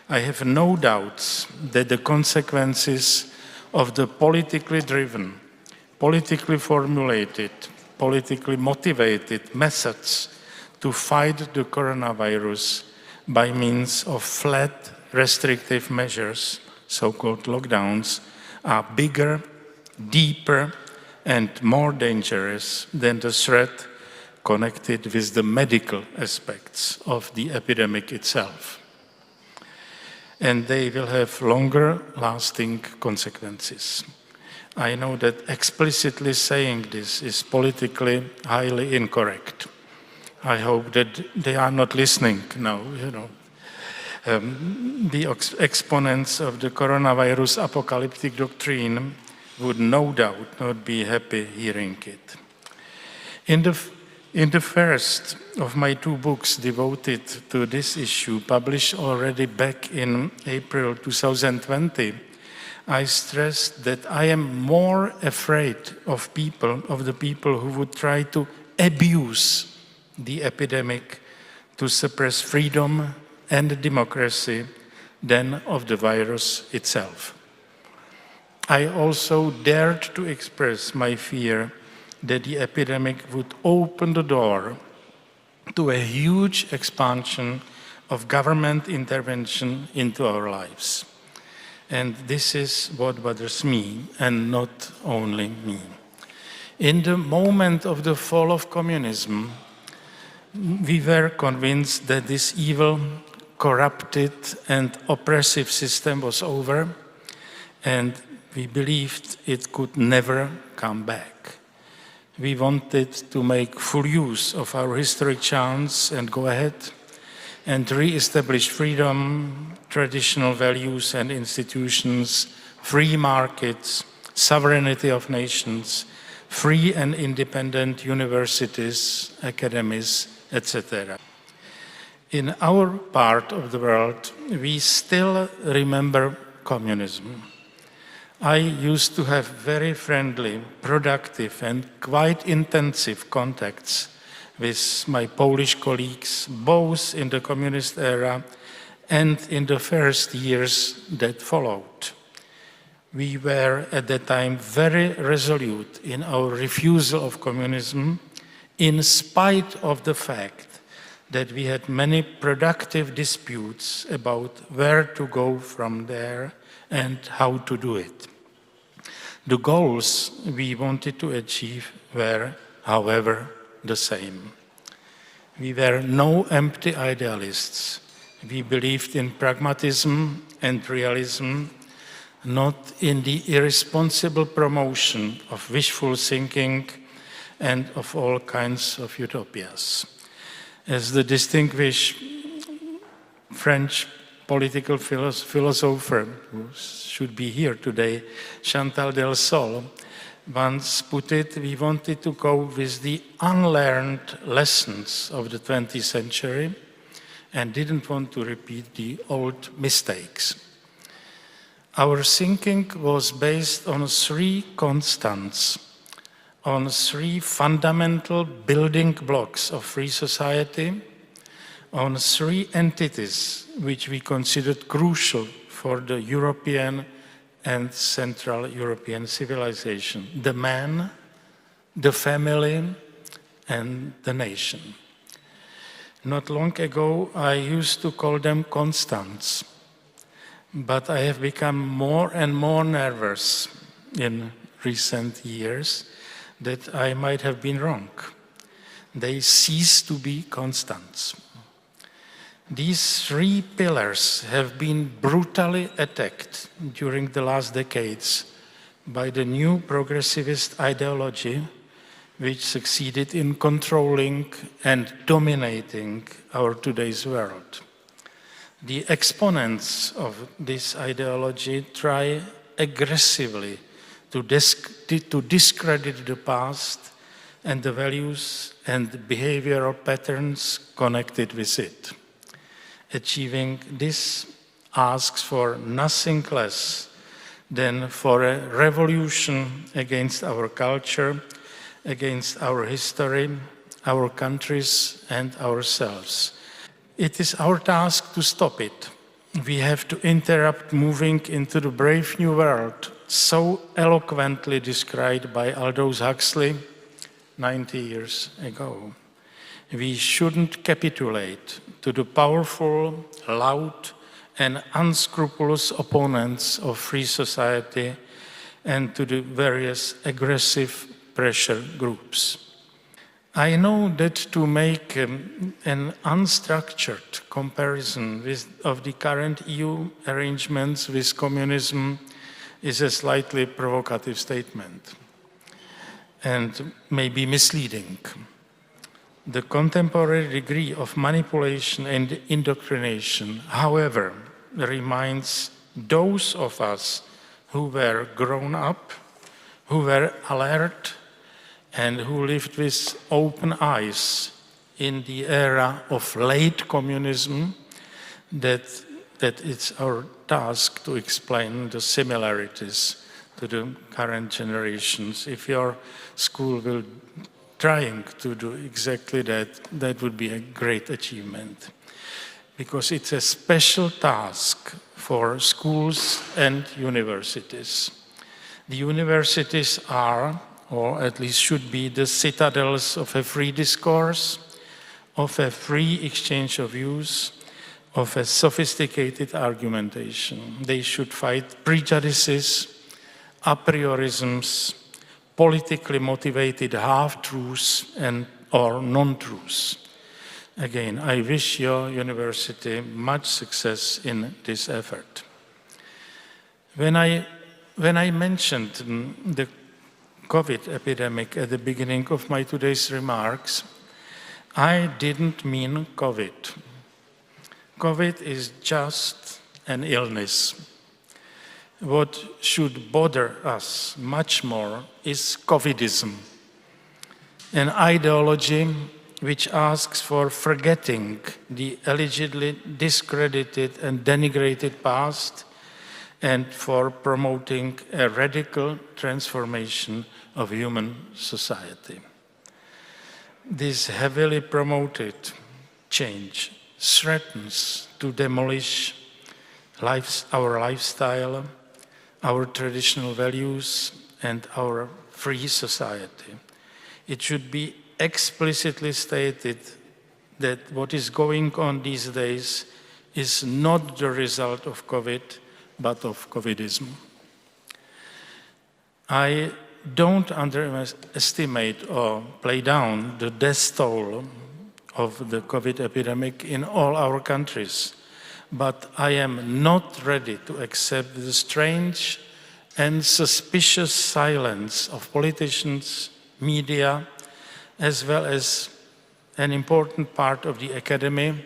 I have no doubts that the consequences of the politically driven, politically formulated, politically motivated methods to fight the coronavirus by means of flat restrictive measures, so-called lockdowns, are bigger, deeper, and more dangerous than the threat connected with the medical aspects of the epidemic itself. And they will have longer-lasting consequences. I know that explicitly saying this is politically highly incorrect. I hope that they are not listening now, The exponents of the coronavirus apocalyptic doctrine would no doubt not be happy hearing it. In the first of my two books devoted to this issue, published already back in April 2020, I stressed that I am more afraid of the people who would try to abuse the epidemic to suppress freedom and democracy than of the virus itself. I also dared to express my fear that the epidemic would open the door to a huge expansion of government intervention into our lives. And this is what bothers me, and not only me. In the moment of the fall of communism, we were convinced that this evil, corrupted, and oppressive system was over, and we believed it could never come back. We wanted to make full use of our historic chance and go ahead and re-establish freedom, traditional values and institutions, free markets, sovereignty of nations, free and independent universities, academies, etc. In our part of the world, we still remember communism. I used to have very friendly, productive, and quite intensive contacts with my Polish colleagues, both in the communist era and in the first years that followed. We were at that time very resolute in our refusal of communism, in spite of the fact that we had many productive disputes about where to go from there and how to do it. The goals we wanted to achieve were, however, the same. We were no empty idealists. We believed in pragmatism and realism, not in the irresponsible promotion of wishful thinking and of all kinds of utopias. As the distinguished French political philosopher, who should be here today, Chantal del Sol, once put it, we wanted to go with the unlearned lessons of the 20th century and didn't want to repeat the old mistakes. Our thinking was based on three constants, on three fundamental building blocks of free society, on three entities which we considered crucial for the European and Central European civilization: the man, the family, and the nation. Not long ago, I used to call them constants, but I have become more and more nervous in recent years that I might have been wrong. They cease to be constants. These three pillars have been brutally attacked during the last decades by the new progressivist ideology, which succeeded in controlling and dominating our today's world. The exponents of this ideology try aggressively to discredit the past and the values and behavioral patterns connected with it. Achieving this asks for nothing less than for a revolution against our culture, against our history, our countries, and ourselves. It is our task to stop it, we have to interrupt moving into the brave new world so eloquently described by Aldous Huxley 90 years ago. We shouldn't capitulate to the powerful, loud, and unscrupulous opponents of free society and to the various aggressive pressure groups. I know that to make an unstructured comparison of the current EU arrangements with communism is a slightly provocative statement and may be misleading. The contemporary degree of manipulation and indoctrination, however, reminds those of us who were grown up, who were alert, and who lived with open eyes in the era of late communism, that it's our task to explain the similarities to the current generations. If your school will trying to do exactly that, that would be a great achievement. Because it's a special task for schools and universities. The universities are, or at least should be, the citadels of a free discourse, of a free exchange of views, of a sophisticated argumentation. They should fight prejudices, a priorisms, politically motivated half-truths or non-truths. Again, I wish your university much success in this effort. When I mentioned the COVID epidemic at the beginning of my today's remarks, I didn't mean COVID. COVID is just an illness. What should bother us much more is COVIDism, an ideology which asks for forgetting the allegedly discredited and denigrated past and for promoting a radical transformation of human society. This heavily promoted change threatens to demolish our lifestyle, our traditional values, and our free society. It should be explicitly stated that what is going on these days is not the result of COVID, but of COVIDism. I don't underestimate or play down the death toll of the COVID epidemic in all our countries, but I am not ready to accept the strange and suspicious silence of politicians, media, as well as an important part of the academy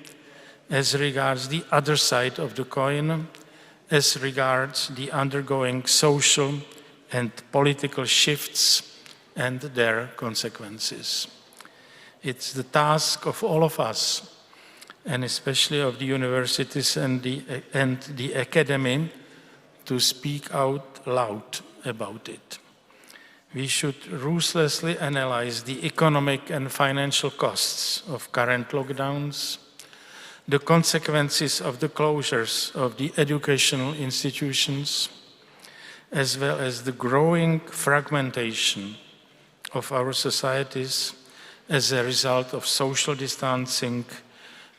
as regards the other side of the coin, as regards the undergoing social and political shifts and their consequences. It's the task of all of us, and especially of the universities and the academy, to speak out loud about it. We should ruthlessly analyze the economic and financial costs of current lockdowns, the consequences of the closures of the educational institutions, as well as the growing fragmentation of our societies as a result of social distancing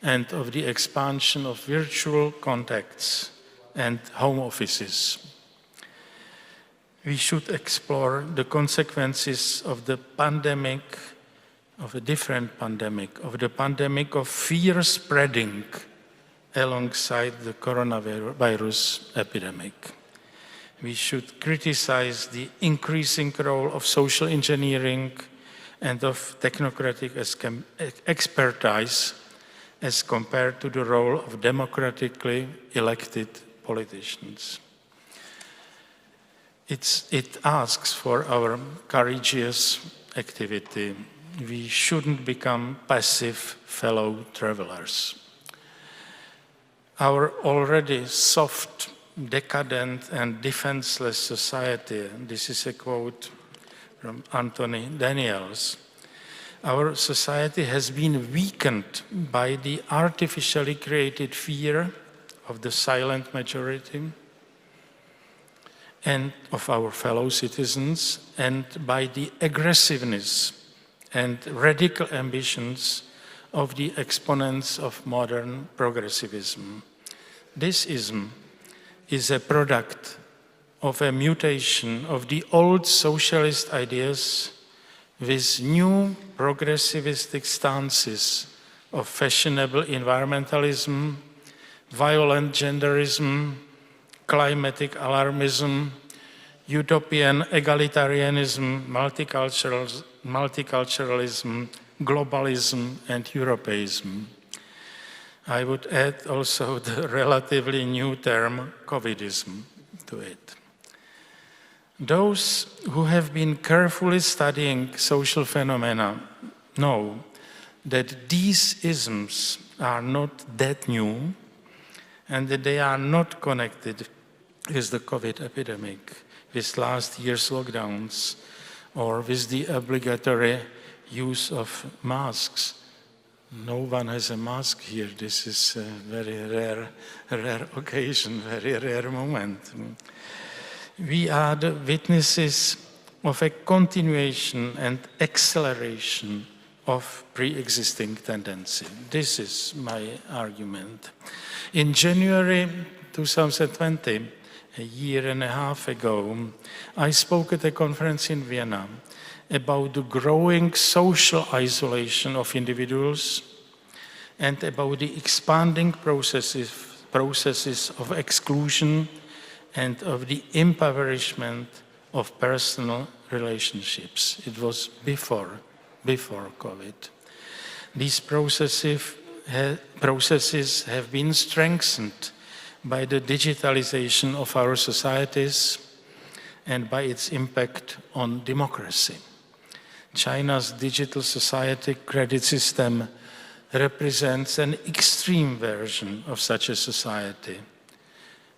and of the expansion of virtual contacts and home offices. We should explore the consequences of the pandemic, of a different pandemic, of the pandemic of fear spreading alongside the coronavirus epidemic. We should criticize the increasing role of social engineering and of technocratic expertise as compared to the role of democratically elected politicians. It asks for our courageous activity. We shouldn't become passive fellow travelers. Our already soft, decadent, and defenseless society, this is a quote from Anthony Daniels, our society has been weakened by the artificially created fear of the silent majority and of our fellow citizens, and by the aggressiveness and radical ambitions of the exponents of modern progressivism. This ism is a product of a mutation of the old socialist ideas with new progressivistic stances of fashionable environmentalism, violent genderism, climatic alarmism, utopian egalitarianism, multiculturalism, globalism, and Europeism. I would add also the relatively new term Covidism to it. Those who have been carefully studying social phenomena know that these isms are not that new and that they are not connected with the COVID epidemic, with last year's lockdowns, or with the obligatory use of masks. No one has a mask here. This is a very rare occasion, very rare moment. We are the witnesses of a continuation and acceleration of pre-existing tendency. This is my argument. In January 2020, a year and a half ago, I spoke at a conference in Vienna about the growing social isolation of individuals and about the expanding processes of exclusion and of the impoverishment of personal relationships. It was before COVID. These processes have been strengthened by the digitalization of our societies and by its impact on democracy. China's digital society credit system represents an extreme version of such a society.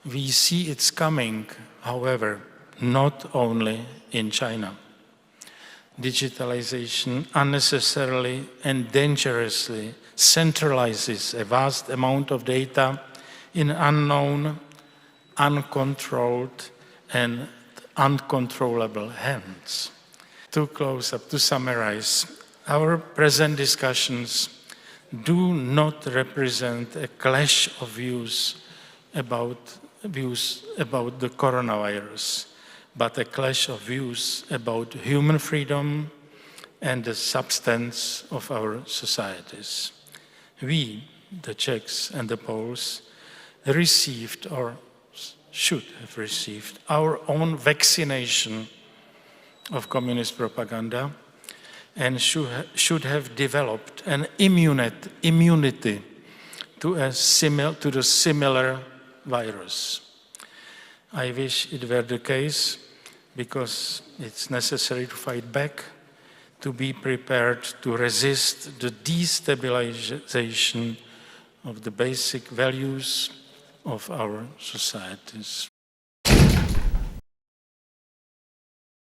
We see its coming, however, not only in China. Digitalization unnecessarily and dangerously centralizes a vast amount of data in unknown, uncontrolled, and uncontrollable hands. To close up, to summarize, our present discussions do not represent a clash of views about the coronavirus, but a clash of views about human freedom and the substance of our societies. We, the Czechs and the Poles, received or should have received our own vaccination of communist propaganda and should have developed an immunity to the similar virus. I wish it were the case because it's necessary to fight back, to be prepared to resist the destabilization of the basic values of our societies.